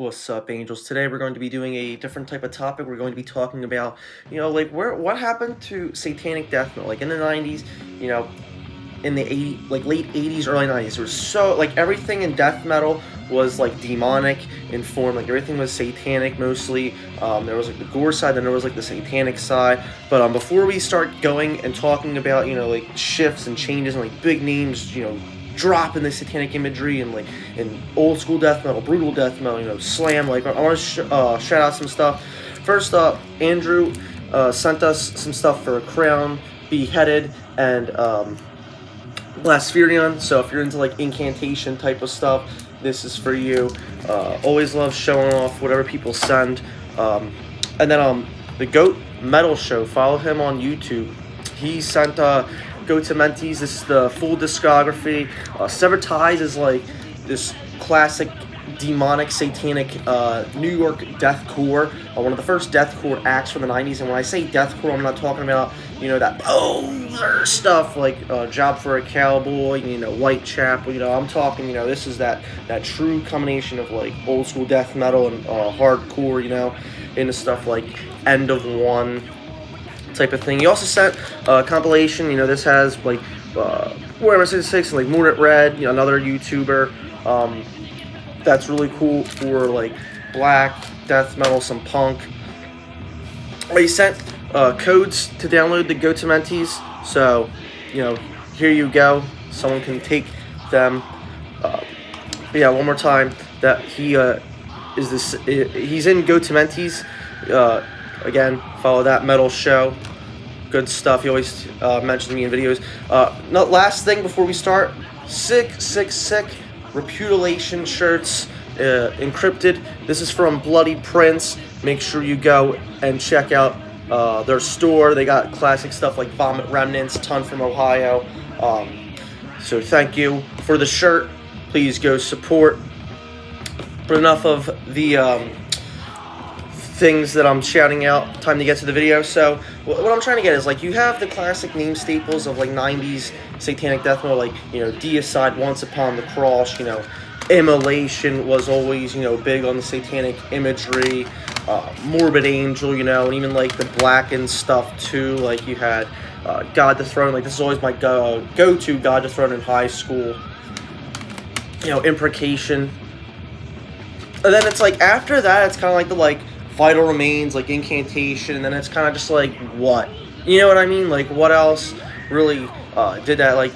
What's up, Angels? Today we're going to be doing a different type of topic. We're going to be talking about, like what happened to satanic death metal, like in the '90s, you know, in the late '80s, early '90s. There was so like everything in death metal was like demonic in form. Like everything was satanic mostly. There was like the gore side, then there was like the satanic side. But before we start going and talking about like shifts and changes and like big names, drop in the satanic imagery and like in old school death metal, brutal death metal, slam. Like I want to shout out some stuff. First up, Andrew sent us some stuff for Crown, Beheaded, and Blaspherion. So if you're into like incantation type of stuff, this is for you. Always love showing off whatever people send. And then the Goat Metal Show, follow him on YouTube. He sent Go to Mentees. This is the full discography. Severed Ties is like this classic demonic satanic New York deathcore, one of the first deathcore acts from the '90s. And when I say deathcore, I'm not talking about that poser stuff like Job for a Cowboy, Whitechapel. I'm talking this is that true combination of like old school death metal and hardcore, into stuff like End of One type of thing. He also sent a compilation. This has like Warhammer 66 and like Moon at Red, another YouTuber. That's really cool for like black death metal, some punk. He sent codes to download the Go to Mentees. So here you go. Someone can take them. One more time that he's in Go to Mentees. Again, follow that metal show. Good stuff. He always mentions me in videos. Last thing before we start, sick Repudiation shirts, encrypted. This is from Bloody Prince. Make sure you go and check out their store. They got classic stuff like Vomit Remnants, ton from Ohio. So thank you for the shirt. Please go support. But enough of the things that I'm shouting out. Time to get to the video. So what I'm trying to get is like you have the classic name staples of like '90s satanic death metal, like Deicide, Once Upon the Cross. Immolation was always big on the satanic imagery. Morbid Angel, and even like the Blackened stuff too. Like you had God the Throne. Like this is always my go-to God the Throne in high school. Imprecation. And then it's like after that, it's kind of like the like Vital Remains, like Incantation, and then it's kind of just like what? You know what I mean? Like what else really did that? Like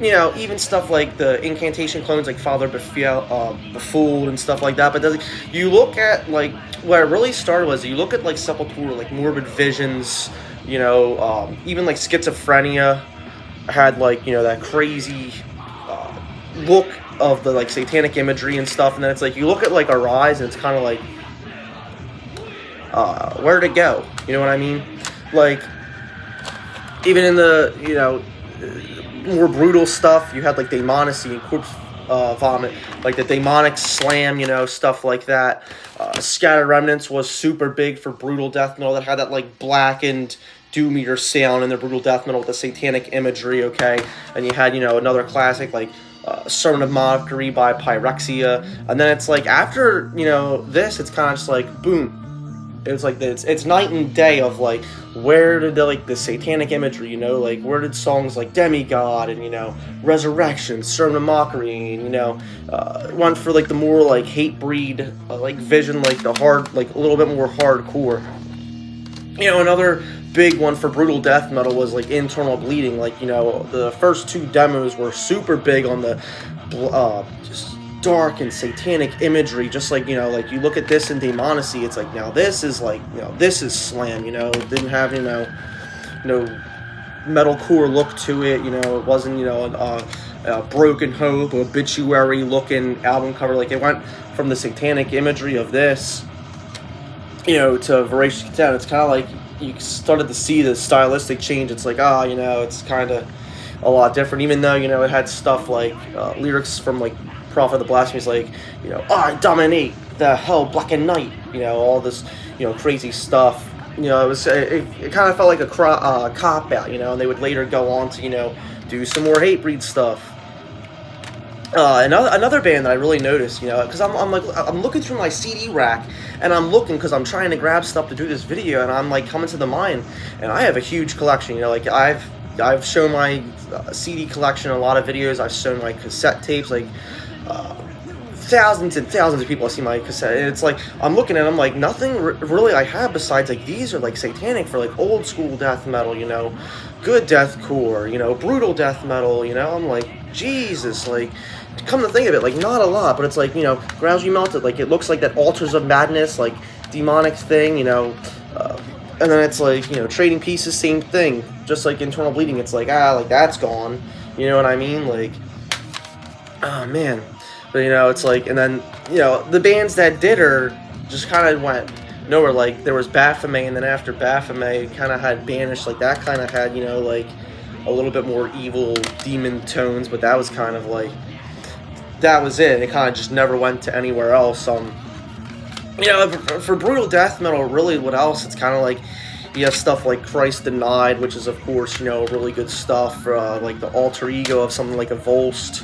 even stuff like the Incantation clones, like Father Befooled and stuff like that. But you look at like where it really started was you look at like Sepultura, like Morbid Visions, even like Schizophrenia had like that crazy look of the like satanic imagery and stuff. And then it's like you look at like Arise, and it's kind of like where'd it go? You know what I mean? Like even in the more brutal stuff, you had like Demonacy and Corpse Vomit, like the Demonic Slam, stuff like that. Scattered Remnants was super big for brutal death metal that had that like blackened doom eater sound in the brutal death metal with the satanic imagery. Okay, and you had another classic like Sermon of Mockery by Pyrexia, and then it's like after this, it's kind of just like boom. It's like it's night and day of like where did the satanic imagery, like where did songs like Demigod and Resurrection, Sermon of Mockery, and one for like the more like Hatebreed, like Vision, like the hard, like a little bit more hardcore. Another big one for brutal death metal was like Internal Bleeding. Like the first two demos were super big on the just dark and satanic imagery, just like like you look at this in Demonacy, it's like now this is like this is slam. It didn't have no metalcore look to it. It wasn't a Broken Hope, obituary looking album cover. Like it went from the satanic imagery of this to Voracious Content. It's kind of like you started to see the stylistic change. It's like it's kind of a lot different, even though it had stuff like lyrics from like Prophet of the Blasphemous, like I dominate the hell black and night, all this crazy stuff. It kind of felt like a cop out, and they would later go on to do some more Hatebreed stuff. Another band that I really noticed, because I'm looking through my CD rack, and I'm looking because I'm trying to grab stuff to do this video, and I'm like coming to the mind, and I have a huge collection. Like I've shown my CD collection in a lot of videos. I've shown my cassette tapes, like thousands and thousands of people have seen my cassette, and it's like I'm looking at them like nothing really I have besides like these are like Satanic for like old school death metal, good deathcore, brutal death metal. I'm like, Jesus, like. Come to think of it, like not a lot, but it's like Grouse Melted, like it looks like that Altars of Madness, like demonic thing, and then it's like Trading Pieces, same thing, just like Internal Bleeding. It's like like that's gone, you know what I mean? Like, oh man, but it's like, and then the bands that did her just kind of went nowhere. Like there was Baphomet, and then after Baphomet, kind of had Banished, like that kind of had like a little bit more evil demon tones, but that was kind of like. That was it. It kind of just never went to anywhere else. For brutal death metal, really, what else? It's kind of like you have stuff like Christ Denied, which is of course really good stuff. Like the alter ego of something like a Volst.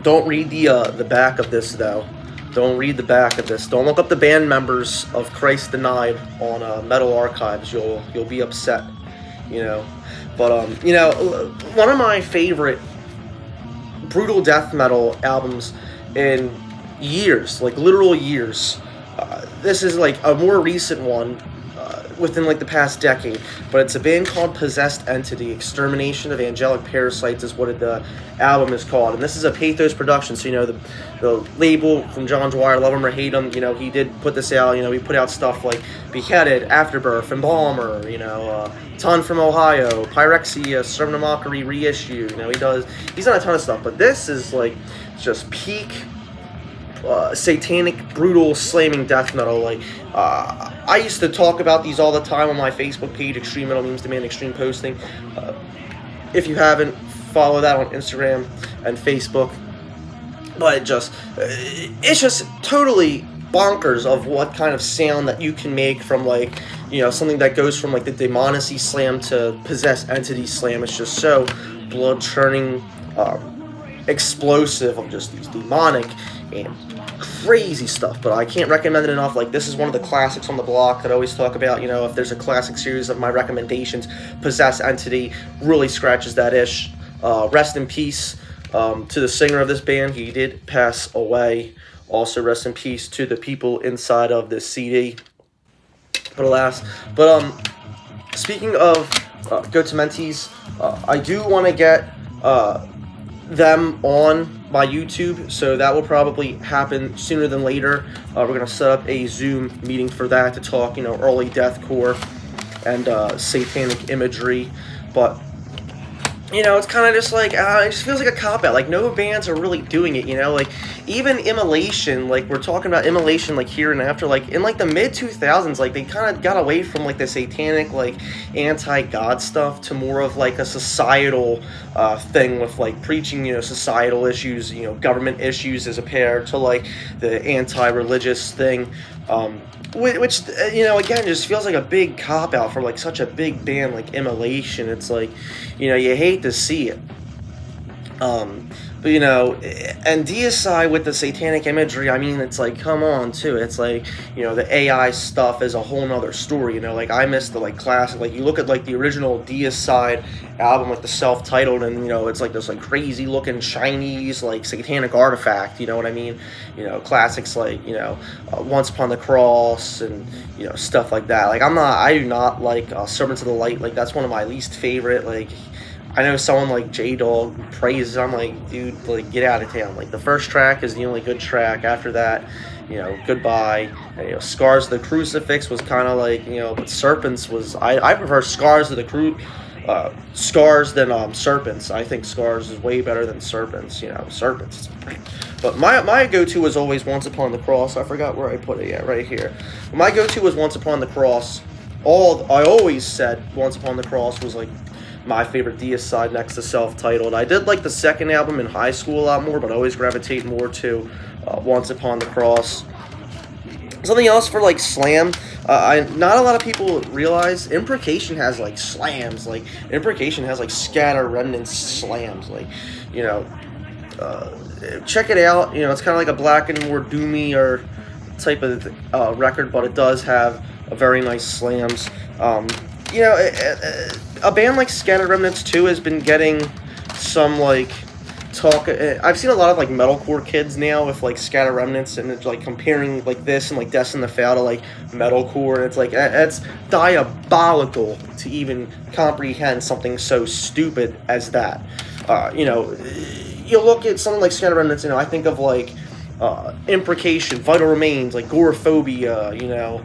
Don't read the back of this though. Don't read the back of this. Don't look up the band members of Christ Denied on Metal Archives. You'll be upset. But one of my favorite brutal death metal albums in years, like literal years. This is like a more recent one within like the past decade, but it's a band called Possessed Entity. Extermination of Angelic Parasites is what the album is called, and this is a Pathos production. So the label from John Dwyer, love him or hate him, he did put this out. He put out stuff like Beheaded, Afterbirth, Embalmer, Ton from Ohio, Pyrexia, Sermon of Mockery reissue. He's done a ton of stuff, but this is like just peak satanic, brutal, slamming death metal. Like I used to talk about these all the time on my Facebook page, Extreme Metal Memes Demand Extreme Posting. If you haven't, follow that on Instagram and Facebook. But it's just totally bonkers of what kind of sound that you can make from like something that goes from like the Demonacy slam to Possessed Entity slam. It's just so blood churning, explosive of just these demonic and crazy stuff. But I can't recommend it enough. Like this is one of the classics on the block that I always talk about. If there's a classic series of my recommendations, Possessed Entity really scratches that itch. Rest in peace to the singer of this band. He did pass away. Also rest in peace to the people inside of this CD. But alas. But speaking of Gotementis, I do want to get them on my YouTube, so that will probably happen sooner than later. We're going to set up a Zoom meeting for that to talk, early deathcore and satanic imagery. But it's kind of just like, it just feels like a cop-out. Like, no bands are really doing it, Like, even Immolation, like, we're talking about Immolation, like, here and after. Like, in, like, the mid-2000s, like, they kind of got away from, like, the satanic, like, anti-God stuff to more of, like, a societal thing with, like, preaching, societal issues, government issues as a pair to, like, the anti-religious thing. Which again, just feels like a big cop-out for, like, such a big band like Immolation. It's like, you hate to see it. But, and Deicide with the satanic imagery, I mean, it's like, come on, too. It's like, the AI stuff is a whole nother story, Like, I miss the, like, classic, like, you look at, like, the original Deicide album, like, the self-titled, and, it's like this, like, crazy-looking Chinese, like, satanic artifact, you know what I mean? Classics like, Once Upon the Cross and, stuff like that. Like, I do not like Serpents of the Light. Like, that's one of my least favorite, like, I know someone like Dawg praises. I'm like, dude, like, get out of town. Like, the first track is the only good track. After that, Goodbye. And, Scars of the Crucifix was kind of like, but Serpents was. I prefer Scars of the Scars than Serpents. I think Scars is way better than Serpents. Serpents. But my go-to was always Once Upon the Cross. I forgot where I put it. Yeah, right here. My go-to was Once Upon the Cross. I always said Once Upon the Cross was like my favorite Deicide next to self-titled. I did like the second album in high school a lot more, but I always gravitate more to Once Upon the Cross. Something else for like slam, not a lot of people realize Imprecation has like slams. Like Imprecation has like Scatter Remnants slams. Like you know, check it out. You know, it's kind of like a black and more doomy or type of record, but it does have a very nice slams. You know, a band like Scattered Remnants too has been getting some like talk. I've seen a lot of like metalcore kids now with like Scattered Remnants, and it's like comparing like this and like Death in the Foul to like metalcore, and it's like it's diabolical to even comprehend something so stupid as that. You know, you look at something like Scattered Remnants, you know, I think of like Imprecation, Vital Remains, like Goraphobia, you know,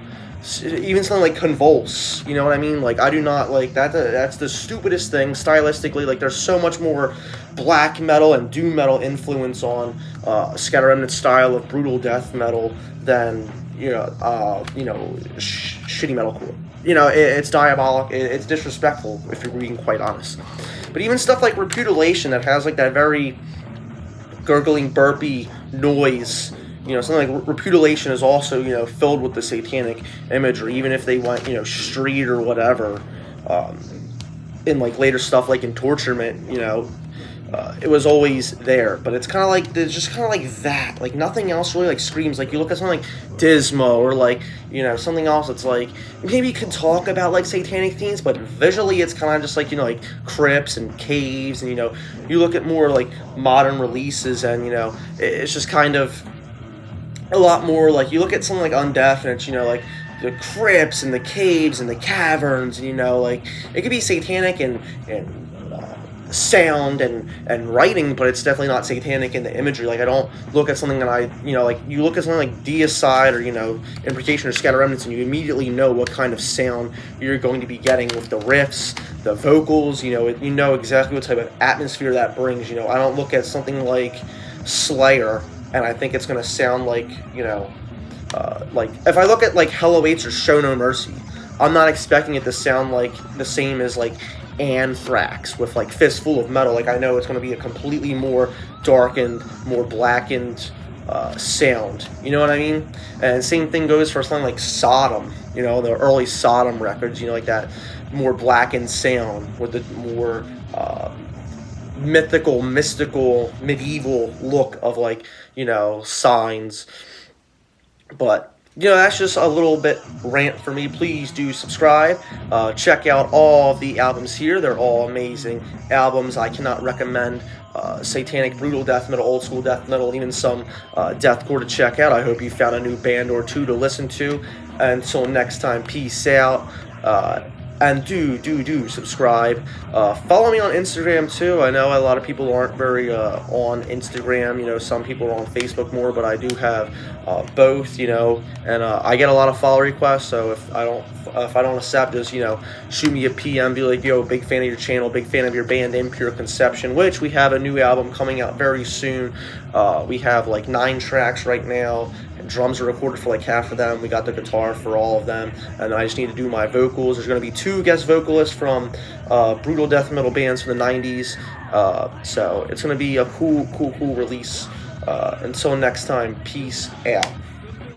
even something like Convulse, you know what I mean? Like, I do not like that. That's the stupidest thing stylistically. Like, there's so much more black metal and doom metal influence on Scattered Remnant's style of brutal death metal than shitty metalcore. You know, it's diabolic. It's disrespectful if you're being quite honest. But even stuff like Repudiation that has like that very gurgling, burpy noise. You know, something like Repudiation is also, you know, filled with the satanic imagery, even if they went, you know, street or whatever. In like later stuff like in Torturement, you know, it was always there. But it's kind of like, there's just kind of like that. Like nothing else really like screams. Like you look at something like Dismo or like, you know, something else that's like, maybe you could talk about like satanic themes, but visually it's kind of just like, you know, like crypts and caves. And, you know, you look at more like modern releases and, you know, it's just kind of a lot more like, you look at something like Undeath and it's, you know, like the crypts and the caves and the caverns, and, you know, like it could be satanic and sound and writing, but it's definitely not satanic in the imagery. Like I don't look at something that I, you know, like you look at something like Deicide or, you know, Imprecation or Scattered Remnants, and you immediately know what kind of sound you're going to be getting with the riffs, the vocals. You know exactly what type of atmosphere that brings. You know, I don't look at something like Slayer and I think it's going to sound like, you know, like if I look at like Hell Awaits or Show No Mercy, I'm not expecting it to sound like the same as like Anthrax with like Fistful of Metal. Like I know it's going to be a completely more darkened, more blackened sound. You know what I mean? And same thing goes for something like Sodom. You know, the early Sodom records. You know, like that more blackened sound with the more mythical, mystical, medieval look of like, you know, Signs. But, you know, that's just a little bit rant for me. Please do subscribe. Check out all of the albums here. They're all amazing albums. I cannot recommend satanic, brutal death metal, old school death metal, even some deathcore to check out. I hope you found a new band or two to listen to. Until next time, peace out. And do subscribe. Follow me on Instagram too. I know a lot of people aren't very on Instagram. You know, some people are on Facebook more, but I do have both. You know, and I get a lot of follow requests. So if I don't accept, just, you know, shoot me a PM. Be like, yo, big fan of your channel, big fan of your band, Impure Conception. Which we have a new album coming out very soon. We have like 9 tracks right now. Drums are recorded for like half of them. We got the guitar for all of them, and I just need to do my vocals. There's going to be 2 guest vocalists from brutal death metal bands from the 90s, so it's going to be a cool release. Until next time, peace out.